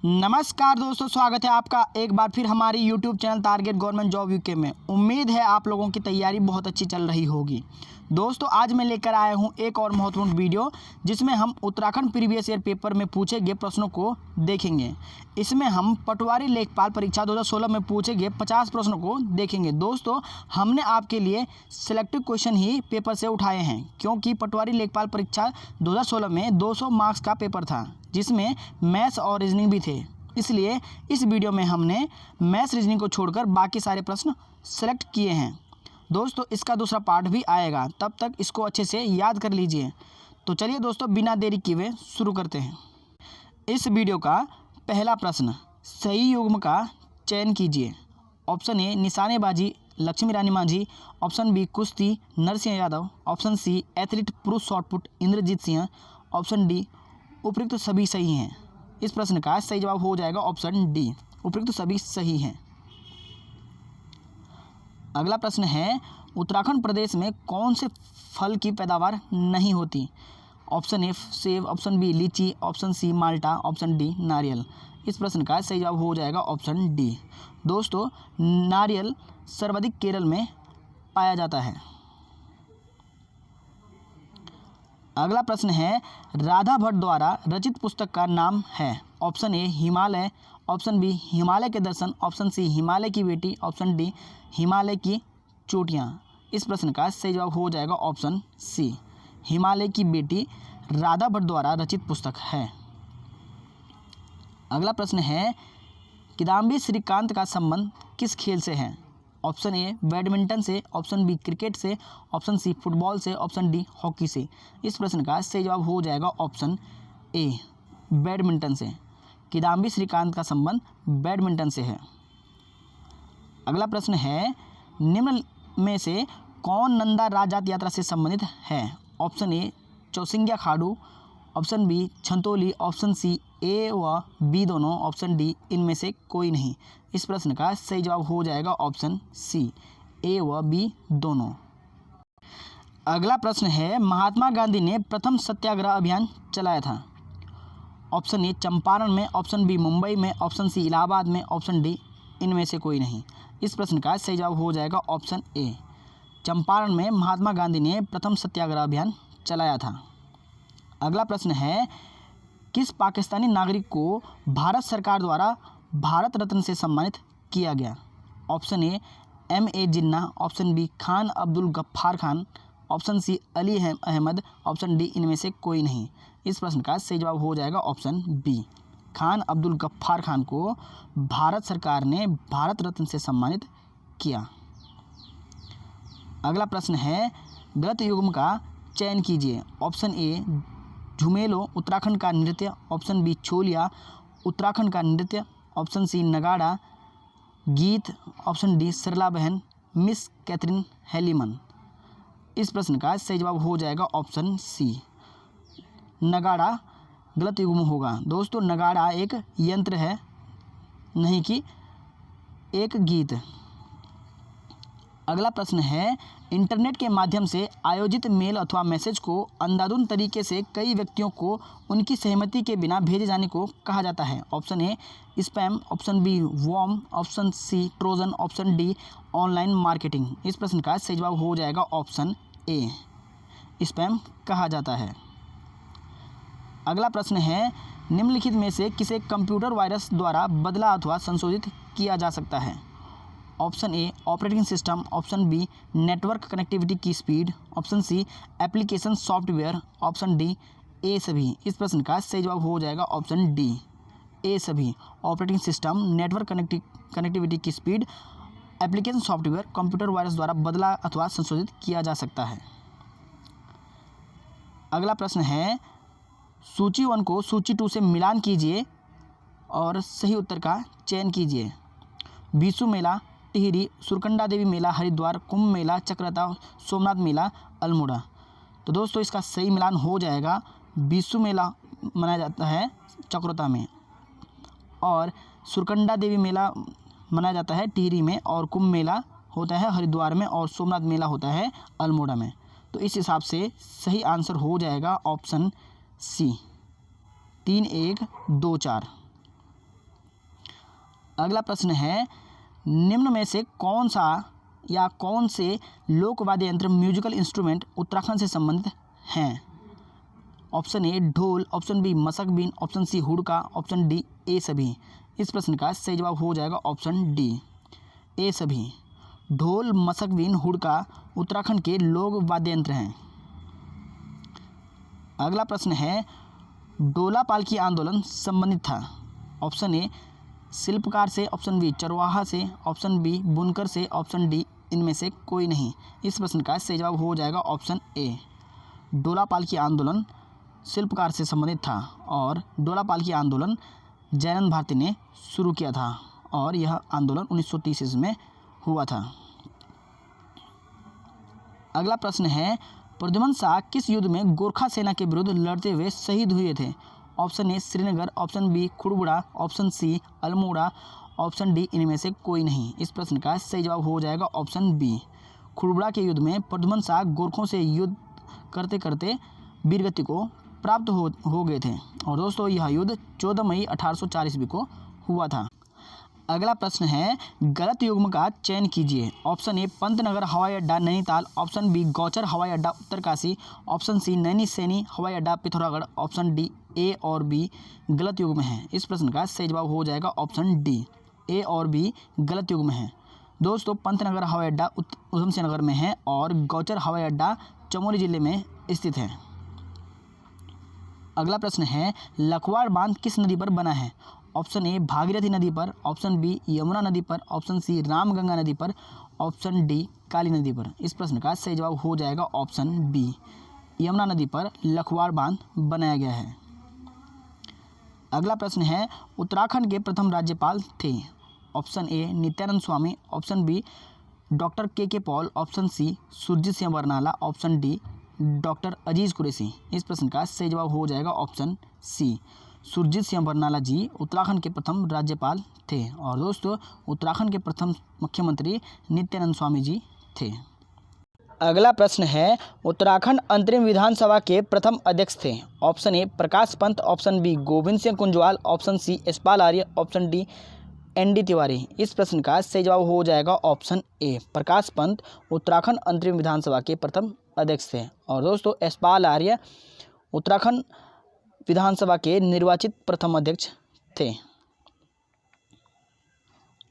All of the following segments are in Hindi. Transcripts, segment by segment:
नमस्कार दोस्तों, स्वागत है आपका एक बार फिर हमारी YouTube channel target government job UK में। उम्मीद है आप लोगों की तैयारी बहुत अच्छी चल रही होगी। दोस्तों आज मैं लेकर आया हूं एक और महत्वपूर्ण वीडियो जिसमें हम उत्तराखंड प्रीवियस ईयर पेपर में पूछे गए प्रश्नों को देखेंगे। इसमें हम पटवारी लेखपाल परीक्षा 2016 में पूछे गए 50 प्रश्नों को देखेंगे। दोस्तों हमने आपके लिए सिलेक्टिव क्वेश्चन ही पेपर से उठाए हैं, क्योंकि पटवारी लेखपाल परीक्षा 2016 में 200 मार्क्स का पेपर था जिसमें मैथ्स और रीजनिंग भी थे। इसलिए इस वीडियो में हमने मैथ्स रीजनिंग को छोड़कर बाकी सारे प्रश्न सेलेक्ट किए हैं। दोस्तों इसका दूसरा पार्ट भी आएगा, तब तक इसको अच्छे से याद कर लीजिए। तो चलिए दोस्तों बिना देरी किए हुए शुरू करते हैं। इस वीडियो का पहला प्रश्न, सही युग्म का चयन कीजिए। ऑप्शन ए निशानेबाजी लक्ष्मी रानी मांझी, ऑप्शन बी कुश्ती Narsingh Yadav, option C athlete पुरुष shot put Inderjeet Singh, option D उपयुक्त सभी सही हैं। इस प्रश्न का सही जवाब हो जाएगा ऑप्शन डी, उपयुक्त सभी सही हैं। अगला प्रश्न है, उत्तराखंड प्रदेश में कौन से फल की पैदावार नहीं होती। ऑप्शन ए सेब, ऑप्शन बी लीची, ऑप्शन सी माल्टा, ऑप्शन डी नारियल। इस प्रश्न का सही जवाब हो जाएगा ऑप्शन डी। दोस्तों नारियल सर्वाधिक केरल में पाया जाता है। अगला प्रश्न है, राधा भट्ट द्वारा रचित पुस्तक का नाम है। Option A Himalaya, option B Himalaya के दर्शन, ऑप्शन सी हिमालय की बेटी, ऑप्शन डी हिमालय की चोटियाँ। इस प्रश्न का सही जवाब हो जाएगा ऑप्शन सी, हिमालय की बेटी राधा भट्ट द्वारा रचित पुस्तक है। अगला प्रश्न है, किदाम्बी श्रीकांत का संबंध किस खेल से है। ऑप्शन ए बैडमिंटन से, ऑप्शन बी क्रिकेट से, ऑप्शन सी फुटबॉल से, ऑप्शन डी हॉकी से। इस प्रश्न का सही जवाब हो जाएगा ऑप्शन ए बैडमिंटन से। किदाम्बी श्रीकांत का संबंध बैडमिंटन से है। अगला प्रश्न है, निम्न में से कौन नंदा राजजात यात्रा से संबंधित है। Option A Chausingya Khadu, option B Chhantoli, option C A व बी दोनों, ऑप्शन डी इनमें से कोई नहीं। इस प्रश्न का सही जवाब हो जाएगा ऑप्शन सी, ए व बी दोनों। अगला प्रश्न है, महात्मा गांधी ने प्रथम सत्याग्रह अभियान चलाया था। ऑप्शन ए चंपारण में, ऑप्शन बी मुंबई में, ऑप्शन सी इलाहाबाद में, ऑप्शन डी इनमें से कोई नहीं। इस प्रश्न का सही जवाब हो जाएगा ऑप्शन ए, चंपारण में महात्मा गांधी ने प्रथम सत्याग्रह अभियान चलाया था। अगला प्रश्न है, किस पाकिस्तानी नागरिक को भारत सरकार द्वारा भारत रत्न से सम्मानित किया गया। Option A M.A. Jinnah, option B Khan Abdul Ghaffar Khan, option C Ali Ahmed, option D इनमें से कोई नहीं। इस प्रश्न का सही जवाब हो जाएगा ऑप्शन बी, खान अब्दुल गफ्फार खान को भारत सरकार ने भारत रत्न से सम्मानित किया। अगला प्रश्न है, गलत युग्म का चयन कीजिए। ऑप्शन ए झुमेलो उत्तराखंड का नृत्य, ऑप्शन बी छोलिया उत्तराखंड का नृत्य, ऑप्शन सी नगाड़ा गीत, ऑप्शन डी सरला बहन मिस कैथरीन हेलीमन। इस प्रश्न का सही जवाब हो जाएगा ऑप्शन सी, नगाड़ा गलत युग्म होगा। दोस्तों नगाड़ा एक यंत्र है, नहीं कि एक गीत। अगला प्रश्न है, इंटरनेट के माध्यम से आयोजित मेल अथवा मैसेज को अंधाधुंध तरीके से कई व्यक्तियों को उनकी सहमति के बिना भेजे जाने को कहा जाता है। Option A spam, option B worm, option C Trojan, option D online marketing. इस प्रश्न का सही जवाब हो जाएगा ऑप्शन ए, स्पैम कहा जाता है। अगला प्रश्न है, निम्नलिखित में से किसे कंप्यूटर वायरस द्वारा बदला अथवा संशोधित किया जा सकता है। Option A operating system, option B network connectivity की speed, option C application software, option D A सभी। इस प्रश्न का सही जवाब हो जाएगा ऑप्शन डी, ए सभी। ऑपरेटिंग सिस्टम, नेटवर्क कनेक्टिविटी की speed, application software computer virus द्वारा बदला अथवा संशोधित किया जा सकता है। अगला प्रश्न है, सूची 1 को सूची 2 से मिलान कीजिए और सही उत्तर का चयन कीजिए। बीसू मेला टिहरी, सुरकंडा देवी मेला हरिद्वार, कुंभ मेला चक्रता, सोमनाथ मेला अल्मोड़ा। तो दोस्तों इसका सही मिलान हो जाएगा, बीसू मेला मनाया जाता है चक्रता में, और सुरकंडा देवी मेला मनाया जाता है टिहरी में, और कुंभ मेला होता है हरिद्वार में, और सोमनाथ मेला होता है अल्मोड़ा में। तो इस हिसाब से सही आंसर हो जाएगा ऑप्शन सी, 3 1 2 4। अगला प्रश्न है, निम्न में से कौन सा या कौन से लोक वाद्य यंत्र म्यूजिकल इंस्ट्रूमेंट उत्तराखंड से संबंधित हैं? ऑप्शन ए ढोल, ऑप्शन बी मसक बीन, ऑप्शन सी हुड़का, ऑप्शन डी ए सभी। इस प्रश्न का सही जवाब हो जाएगा ऑप्शन डी ए सभी। ढोल, मसक बीन, हुड़का उत्तराखंड के लोक वाद्य यंत्र हैं। अगला प्रश्न है, डोला पालकी आंदोलन संबंधित था? ऑप्शन ए शिल्पकार से, ऑप्शन बी चरवाहा से, ऑप्शन बी बुनकर से, ऑप्शन डी इनमें से कोई नहीं। इस प्रश्न का सही जवाब हो जाएगा ऑप्शन ए। डोला पालकी आंदोलन शिल्पकार से संबंधित था और डोला पालकी आंदोलन जयनंद भारती ने शुरू किया था और यह आंदोलन 1930 ईस्वी में हुआ था। अगला प्रश्न है, प्रद्युमन शाह किस युद्ध में गोरखा सेना के विरुद्ध लड़ते हुए शहीद हुए थे? Option A Srinagar, option B Khudbuda, option C Almora, option D इनमें से कोई नहीं। इस प्रश्न का सही जवाब हो जाएगा ऑप्शन बी। खुड़बुड़ा के युद्ध में प्रद्युमन शाह गोरखों से युद्ध करते करते वीरगति को प्राप्त हो गए थे और दोस्तों यह युद्ध 14 मई 1804 ईस्वी को हुआ था। अगला प्रश्न है, गलत युग्म का चयन कीजिए। ऑप्शन ए पंतनगर हवाई अड्डा नैनीताल, ऑप्शन बी गौचर हवाई अड्डा उत्तरकाशी, ऑप्शन सी नैनी सैनी हवाई अड्डा पिथौरागढ़, ऑप्शन डी ए और बी गलत युग्म है। इस प्रश्न का सही जवाब हो जाएगा ऑप्शन डी ए और बी गलत युग्म है। दोस्तों पंतनगर हवाई अड्डा उधम सिंह नगर में है और गौचर हवाई अड्डा चमोली जिले में स्थित है। अगला प्रश्न है, लखवाड़ बांध किस नदी पर बना है? ऑप्शन ए भागीरथी नदी पर, ऑप्शन बी यमुना नदी पर, ऑप्शन सी रामगंगा नदी पर, ऑप्शन डी काली नदी पर। इस प्रश्न का सही जवाब हो जाएगा ऑप्शन बी, यमुना नदी पर लखवाड़ बांध बनाया गया है। अगला प्रश्न है, उत्तराखंड के प्रथम राज्यपाल थे? Option A Nityanand Swami, option B doctor K Paul, option C Surjit Singh Barnala, option D doctor Aziz Qureshi. इस प्रश्न का सही जवाब हो जाएगा ऑप्शन सी, सुरजीत सिंह बरनाला जी उत्तराखंड के प्रथम राज्यपाल थे और दोस्तों उत्तराखंड के प्रथम मुख्यमंत्री नित्यानंद स्वामी जी थे। अगला प्रश्न है, उत्तराखंड अंतरिम विधानसभा के प्रथम अध्यक्ष थे? Option A Prakash Pant, option B Govind Singh Kunjwal, option C Yashpal Arya, option D ND. Tiwari. इस प्रश्न का सही जवाब हो जाएगा ऑप्शन ए, प्रकाश पंत उत्तराखंड अंतरिम विधानसभा के प्रथम अध्यक्ष थे और दोस्तों यशपाल आर्य उत्तराखंड विधानसभा के निर्वाचित प्रथम अध्यक्ष थे।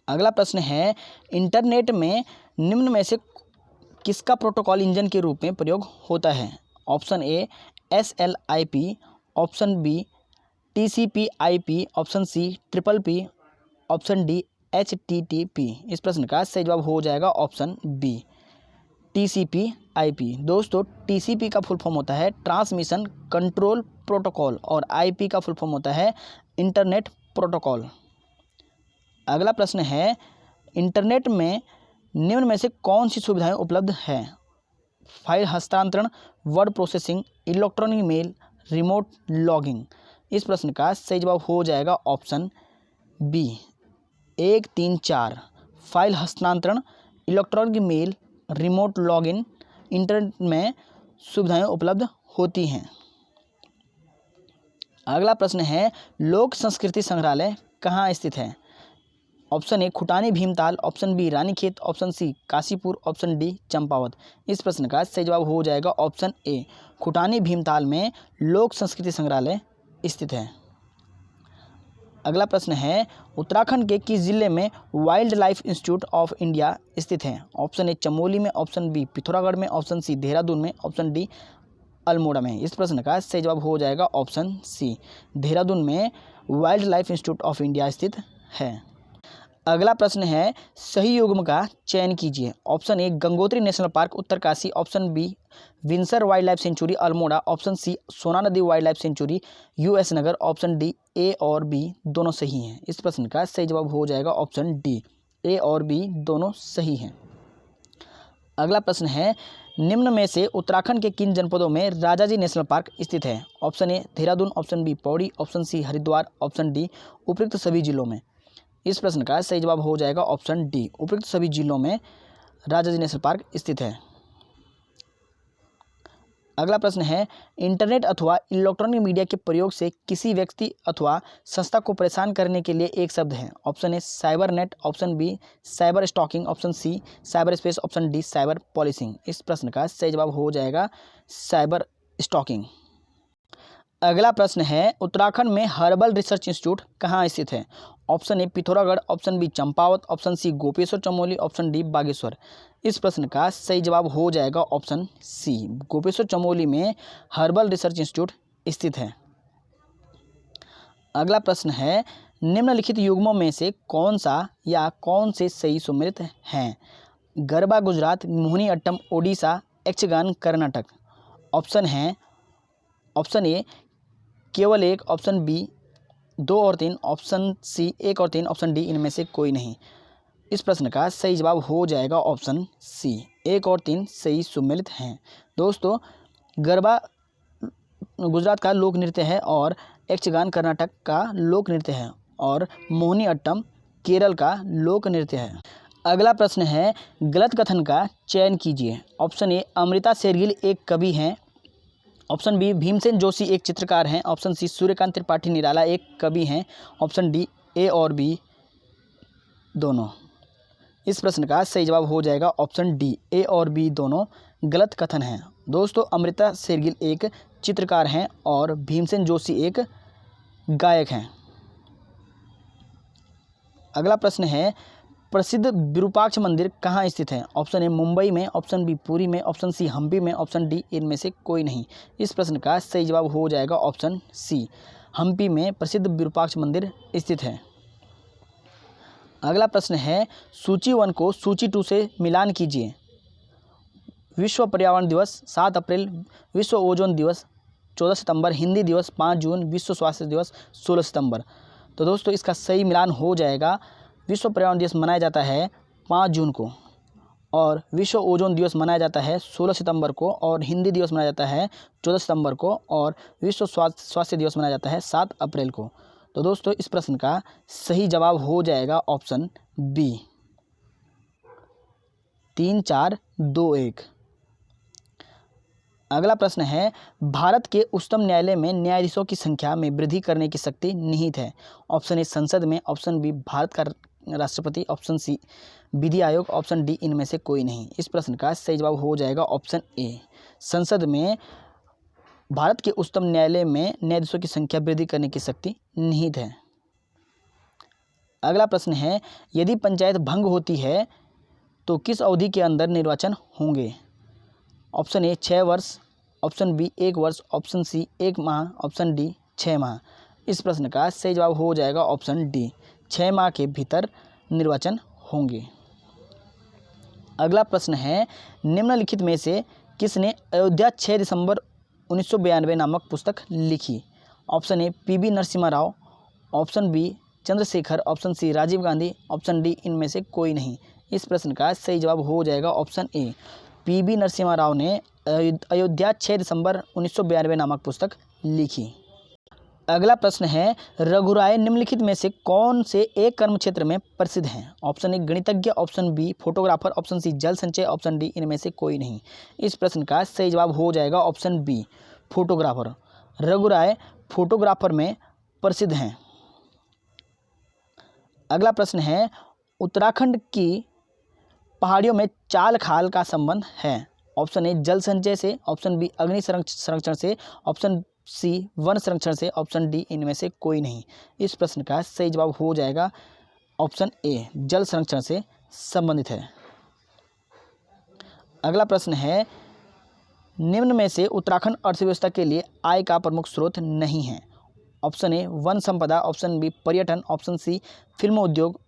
अगला प्रश्न है, इंटरनेट में निम्न में से किसका प्रोटोकॉल इंजन के रूप में प्रयोग होता है? Option A SLIP, option B TCP/IP, option C TPP, option D HTTP। इस प्रश्न का सही जवाब हो जाएगा ऑप्शन बी, TCP/IP। दोस्तों TCP का फुल फॉर्म होता है ट्रांसमिशन कंट्रोल प्रोटोकॉल और IP का फुल फॉर्म होता है इंटरनेट प्रोटोकॉल। अगला प्रश्न है, इंटरनेट में निम्न में से कौन सी सुविधाएं उपलब्ध हैं? फाइल हस्तांतरण, word processing, electronic mail, remote logging. इस प्रश्न का सही जवाब हो जाएगा ऑप्शन बी 1, 3, 4। फाइल हस्तांतरण, electronic mail, remote login internet में सुविधाएं उपलब्ध होती हैं। अगला प्रश्न है, लोक संस्कृति संग्रहालय कहाँ स्थित है? Option A Khutani Bhimtal, option B Ranikhet, option C Kashipur, option D Champawat. इस प्रश्न का सही जवाब हो जाएगा ऑप्शन ए, खुटानी भीमताल में लोक संस्कृति संग्रहालय स्थित है। अगला प्रश्न है, उत्तराखंड के किस जिले में wild life institute of India स्थित है? ऑप्शन ए चमोली में, ऑप्शन बी पिथौरागढ़ में, ऑप्शन सी देहरादून में, ऑप्शन डी अल्मोड़ा में। इस प्रश्न का सही जवाब हो जाएगा ऑप्शन सी, देहरादून में wild life institute of India स्थित है। अगला प्रश्न है, सही युग्म का चयन कीजिए। Option A Gangotri national park Uttarkashi, option B Binsar wild life sanctuary Almora, option C Sona Nadi wild life sanctuary US Nagar, option D A और बी दोनों सही हैं। इस प्रश्न का सही जवाब हो जाएगा ऑप्शन डी, ए और बी दोनों सही हैं। अगला प्रश्न है, निम्न में से उत्तराखंड के किन जनपदों में राजाजी नेशनल पार्क स्थित है? Option A Dehradun, option B Pauri, option C Haridwar, option D उपयुक्त सभी जिलों में। इस प्रश्न का सही जवाब हो जाएगा ऑप्शन डी, उपयुक्त सभी जिलों में राजाजी नेशनल पार्क स्थित है। अगला प्रश्न है, इंटरनेट अथवा इलेक्ट्रॉनिक मीडिया के प्रयोग से किसी व्यक्ति अथवा संस्था को परेशान करने के लिए एक शब्द है। Option A cyber net, option B cyber stalking, option C cyber space, option D cyber policing. इस प्रश्न का सही जवाब हो जाएगा साइबर स्टॉकिंग। अगला प्रश्न है, उत्तराखंड में हर्बल रिसर्च इंस्टीट्यूट कहाँ स्थित है। Option A Pithoragarh, option B Champawat, option C Gopeshwar Chamoli, option D Bageshwar. इस प्रश्न का सही जवाब हो जाएगा ऑप्शन सी, गोपेश्वर चमोली में हर्बल रिसर्च इंस्टीट्यूट स्थित है। अगला प्रश्न है, निम्नलिखित युग्मों में से कौन सा या कौन से सही सुमेलित हैं। गरबा गुजरात, मोहिनी अट्टम ओडिशा, यक्षगान कर्नाटक। ऑप्शन है, ऑप्शन ए केवल एक, ऑप्शन बी 2 और 3, ऑप्शन सी 1 और 3, ऑप्शन डी इनमें से कोई नहीं। इस प्रश्न का सही जवाब हो जाएगा ऑप्शन सी, 1 और 3 सही सुमेलित हैं। दोस्तों, गरबा गुजरात का लोक नृत्य है और यक्षगान कर्नाटक का लोक नृत्य है और मोहिनी अट्टम केरल का लोक नृत्य है। अगला प्रश्न है, गलत कथन का चयन कीजिए। ऑप्शन ए अमृता शेरगिल एक कवि हैं, ऑप्शन बी भीमसेन जोशी एक चित्रकार हैं, ऑप्शन सी सूर्यकांत त्रिपाठी निराला एक कवि हैं, ऑप्शन डी ए और बी दोनों। इस प्रश्न का सही जवाब हो जाएगा ऑप्शन डी, ए और बी दोनों गलत कथन हैं। दोस्तों, अमृता शेरगिल एक चित्रकार हैं और भीमसेन जोशी एक गायक हैं। अगला प्रश्न है, प्रसिद्ध विरूपाक्ष मंदिर कहाँ स्थित है। ऑप्शन ए मुंबई में, ऑप्शन बी पुरी में, ऑप्शन सी हम्पी में, ऑप्शन डी इनमें से कोई नहीं। इस प्रश्न का सही जवाब हो जाएगा ऑप्शन सी, हम्पी में प्रसिद्ध विरूपाक्ष मंदिर स्थित है। अगला प्रश्न है, सूची 1 को सूची 2 से मिलान कीजिए। विश्व पर्यावरण दिवस 7 अप्रैल, विश्व ओजोन दिवस 14 सितंबर, हिंदी दिवस 5 जून, विश्व स्वास्थ्य दिवस 16 सितंबर। तो दोस्तों, इसका सही मिलान हो जाएगा, विश्व पर्यावरण दिवस मनाया जाता है 5 जून को और विश्व ओजोन दिवस मनाया जाता है 16 सितंबर को और हिंदी दिवस मनाया जाता है 14 सितंबर को और विश्व स्वास्थ्य दिवस मनाया जाता है 7 अप्रैल को। तो दोस्तों, इस प्रश्न का सही जवाब हो जाएगा ऑप्शन बी, 3, 4, 2, 1। अगला प्रश्न है, भारत के उच्चतम न्यायालय में न्यायाधीशों की संख्या में वृद्धि करने की शक्ति निहित है। ऑप्शन ए संसद में, ऑप्शन बी भारत का राष्ट्रपति, ऑप्शन सी विधि आयोग, ऑप्शन डी इनमें से कोई नहीं। इस प्रश्न का सही जवाब हो जाएगा ऑप्शन ए, संसद में भारत के उच्चतम न्यायालय में न्यायाधीशों की संख्या वृद्धि करने की शक्ति निहित है। अगला प्रश्न है, यदि पंचायत भंग होती है तो किस अवधि के अंदर निर्वाचन होंगे। ऑप्शन ए 6 वर्ष, ऑप्शन बी 1 वर्ष, ऑप्शन सी 1 माह, ऑप्शन डी 6 माह। इस प्रश्न का सही जवाब हो जाएगा ऑप्शन डी, 6 माह के भीतर निर्वाचन होंगे। अगला प्रश्न है, निम्नलिखित में से किसने अयोध्या 6 दिसंबर 1992 नामक पुस्तक लिखी। Option A PB Narasimha Rao, option B Chandrashekhar, option C Rajiv Gandhi, option D इनमें से कोई नहीं। इस प्रश्न का सही जवाब हो जाएगा option A, PB Narasimha Rao ने अयोध्या 6 दिसंबर 1992 नामक पुस्तक लिखी। अगला प्रश्न है, रघुराय निम्नलिखित में से कौन से एक कर्म क्षेत्र में प्रसिद्ध हैं। ऑप्शन ए गणितज्ञ, option B photographer, option C जल संचय, ऑप्शन डी इनमें से कोई नहीं। इस प्रश्न का सही जवाब हो जाएगा ऑप्शन बी, फोटोग्राफर। रघुराय फोटोग्राफर में प्रसिद्ध हैं। अगला प्रश्न है, उत्तराखंड की पहाड़ियों में चाल खाल का संबंध है। ऑप्शन ए जल संचय से, ऑप्शन बी अग्नि संरक्षण से, ऑप्शन सी वन संरक्षण से, ऑप्शन डी इनमें से कोई नहीं। इस प्रश्न का सही जवाब हो जाएगा ऑप्शन ए, जल संरक्षण से संबंधित है। अगला प्रश्न है, निम्न में से उत्तराखंड अर्थव्यवस्था के लिए आय का प्रमुख स्रोत नहीं है। ऑप्शन ए वन संपदा, ऑप्शन बी पर्यटन, ऑप्शन सी फिल्म उद्योग,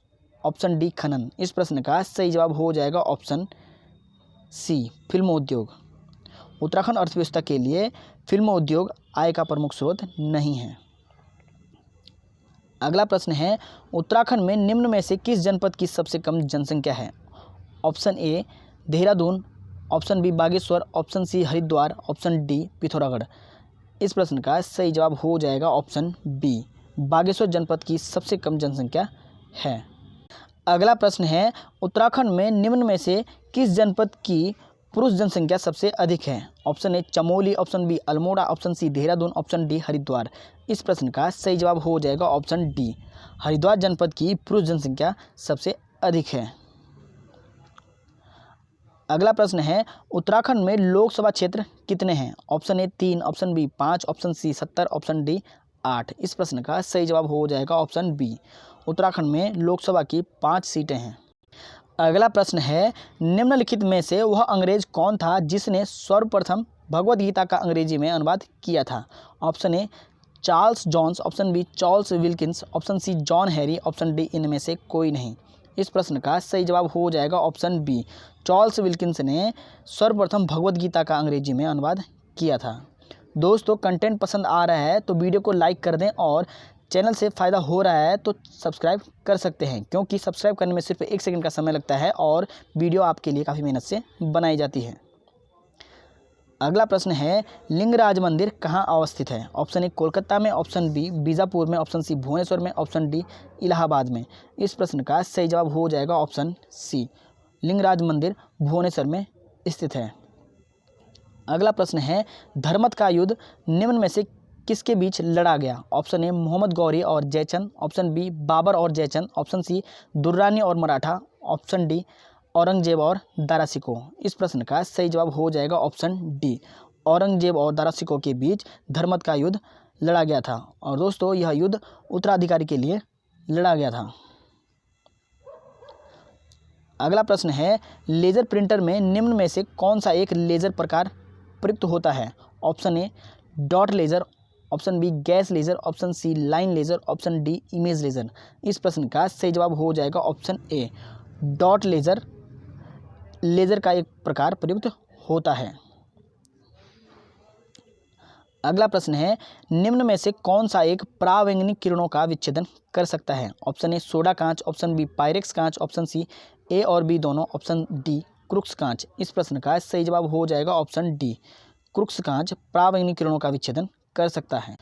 ऑप्शन डी खनन। इस प्रश्न का सही जवाब हो जाएगा ऑप्शन सी, फिल्म उद्योग। उत्तराखंड अर्थव्यवस्था के लिए फिल्म उद्योग आय का प्रमुख स्रोत नहीं है। अगला प्रश्न है, उत्तराखंड में निम्न में से किस जनपद की सबसे कम जनसंख्या है। Option A Dehradun, option B Bageshwar, option C Haridwar, option D Pithoragarh. इस प्रश्न का सही जवाब हो जाएगा ऑप्शन बी, बागेश्वर जनपद की सबसे कम जनसंख्या है। अगला प्रश्न है, उत्तराखंड में निम्न में से किस जनपद की पुरुष जनसंख्या सबसे अधिक है? Option A Chamoli, option B Almora, option C Dehradun, option D Haridwar. इस प्रश्न का सही जवाब हो जाएगा ऑप्शन डी, हरिद्वार जनपद की पुरुष जनसंख्या सबसे अधिक है। अगला प्रश्न है, उत्तराखंड में लोकसभा क्षेत्र कितने हैं? Option A 3, option B 5, option C 70, option D 8। इस प्रश्न का सही जवाब हो जाएगा ऑप्शन बी, उत्तराखंड में लोकसभा की 5 सीटें हैं। अगला प्रश्न है, निम्नलिखित में से वह अंग्रेज कौन था जिसने सर्वप्रथम भगवद गीता का अंग्रेजी में अनुवाद किया था? Option A Charles Johns, option B Charles Wilkins, option C John Harry, option D इनमें से कोई नहीं। इस प्रश्न का सही जवाब हो जाएगा ऑप्शन बी, चार्ल्स विल्किंस ने सर्वप्रथम भगवद गीता का अंग्रेजी में अनुवाद किया था। दोस्तों, कंटेंट पसंद आ रहा है तो वीडियो को लाइक कर दें और चैनल से फ़ायदा हो रहा है तो सब्सक्राइब कर सकते हैं, क्योंकि सब्सक्राइब करने में सिर्फ 1 सेकंड का समय लगता है और वीडियो आपके लिए काफ़ी मेहनत से बनाई जाती है। अगला प्रश्न है, लिंगराज मंदिर कहाँ अवस्थित है? ऑप्शन ए कोलकाता में, ऑप्शन बी बीजापुर में, ऑप्शन सी भुवनेश्वर में, ऑप्शन डी इलाहाबाद में। इस प्रश्न का सही जवाब हो जाएगा ऑप्शन सी, लिंगराज मंदिर भुवनेश्वर में स्थित है। अगला प्रश्न है, धर्मत का युद्ध निम्न में से किसके बीच लड़ा गया? ऑप्शन ए मोहम्मद गौरी और जयचंद, ऑप्शन बी बाबर और जयचंद, ऑप्शन सी दुर्रानी और मराठा, ऑप्शन डी औरंगजेब और दारा शिकोह। इस प्रश्न का सही जवाब हो जाएगा ऑप्शन डी, औरंगजेब और दारा शिकोह के बीच धर्मत का युद्ध लड़ा गया था। और दोस्तों, यह युद्ध उत्तराधिकारी के लिए लड़ा गया था। अगला प्रश्न है, लेजर प्रिंटर में निम्न में से कौन सा एक लेजर प्रकार प्रयुक्त होता है? Option A dot laser, option B gas laser, option C line laser, option D image laser. इस प्रश्न का सही जवाब हो जाएगा option A, dot laser laser का एक प्रकार प्रयुक्त होता है। अगला प्रश्न है, निम्न में से कौन सा एक परावैंगनिक किरणों का विच्छेदन कर सकता है? ऑप्शन ए सोडा कांच, ऑप्शन बी पायरेक्स कांच, ऑप्शन सी ए और बी दोनों, ऑप्शन डी क्रुक्स कांच। इस प्रश्न का सही जवाब हो जाएगा ऑप्शन डी, क्रुक्स कांच परावैंगनिक किरणों का विच्छेदन कर सकता है।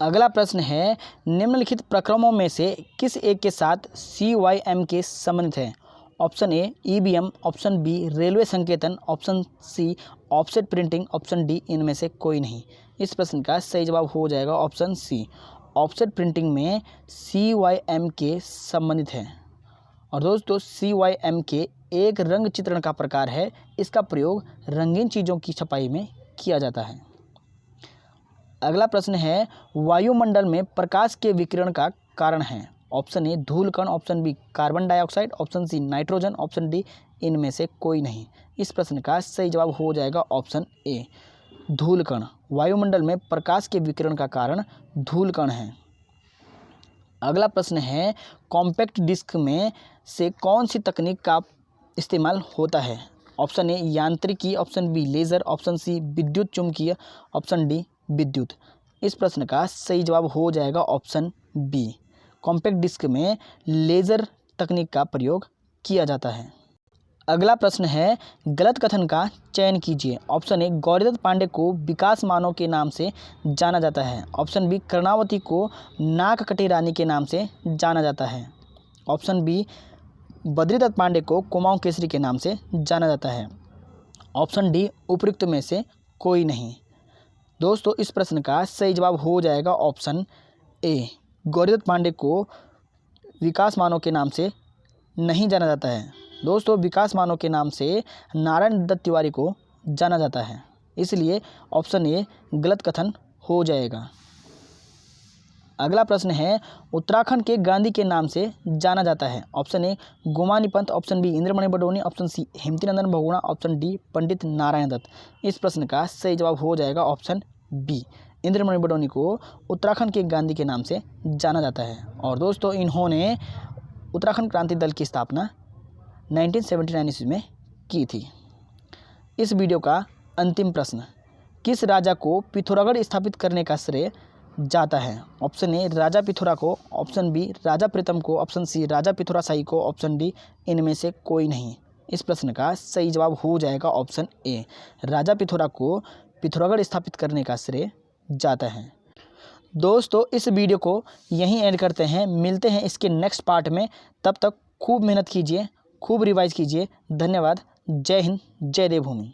अगला प्रश्न है, निम्नलिखित प्रक्रमों में से किस एक के साथ CYMK संबंधित है? Option A EBM, option B railway संकेतन, option C offset printing, option D इनमें से कोई नहीं। इस प्रश्न का सही जवाब हो जाएगा ऑप्शन सी, ऑफसेट प्रिंटिंग में CYMK संबंधित है। और दोस्तों, CYMK एक रंग चित्रण का प्रकार है। इसका प्रयोग रंगीन चीज़ों की छपाई में किया जाता है। अगला प्रश्न है, वायुमंडल में प्रकाश के विकिरण का कारण है? ऑप्शन ए धूल कण, option B carbon dioxide, option C nitrogen, option D इनमें से कोई नहीं। इस प्रश्न का सही जवाब हो जाएगा ऑप्शन ए, धूल कण। वायुमंडल में प्रकाश के विकिरण का कारण धूल कण है। अगला प्रश्न है, कॉम्पैक्ट डिस्क में से कौन सी तकनीक का इस्तेमाल होता है? ऑप्शन ए यांत्रिकी, option B laser, option C विद्युत चुम्बकीय, ऑप्शन डी विद्युत। इस प्रश्न का सही जवाब हो जाएगा ऑप्शन बी, कॉम्पैक्ट डिस्क में लेज़र तकनीक का प्रयोग किया जाता है। अगला प्रश्न है, गलत कथन का चयन कीजिए। ऑप्शन ए गौरीदत्त पांडे को विकास मानव के नाम से जाना जाता है, ऑप्शन बी कर्णावती को नाककटी रानी के नाम से जाना जाता है, ऑप्शन बी बद्रीदत्त पांडे को कुमाऊं केसरी के नाम से जाना जाता है, ऑप्शन डी उपयुक्त में से कोई नहीं। दोस्तों, इस प्रश्न का सही जवाब हो जाएगा ऑप्शन ए, गौरीदत्त पांडे को विकास मानव के नाम से नहीं जाना जाता है। दोस्तों, विकास मानव के नाम से नारायण दत्त तिवारी को जाना जाता है, इसलिए ऑप्शन ए गलत कथन हो जाएगा। अगला प्रश्न है, उत्तराखंड के गांधी के नाम से जाना जाता है? Option A Gumani Pant, option B Indramani Badoni, option C Hemwati Nandan Bahuguna, option D Pandit Narayan Dutt. इस प्रश्न का सही जवाब हो जाएगा ऑप्शन बी, इंद्रमणि बडोनी को उत्तराखंड के गांधी के नाम से जाना जाता है। और दोस्तों, इन्होंने उत्तराखंड क्रांति दल की स्थापना 1979 ईस्वी में की थी। इस वीडियो का अंतिम प्रश्न, किस राजा को पिथौरागढ़ स्थापित करने का श्रेय जाता है? ऑप्शन ए राजा पिथौरा को, ऑप्शन बी राजा प्रीतम को, ऑप्शन सी राजा पिथौरा शाही को, ऑप्शन डी इनमें से कोई नहीं। इस प्रश्न का सही जवाब हो जाएगा ऑप्शन ए, राजा पिथौरा को पिथौरागढ़ स्थापित करने का श्रेय जाता है। दोस्तों, इस वीडियो को यहीं एंड करते हैं, मिलते हैं इसके नेक्स्ट पार्ट में। तब तक खूब मेहनत कीजिए, खूब रिवाइज कीजिए। धन्यवाद। जय हिंद, जय देवभूमि।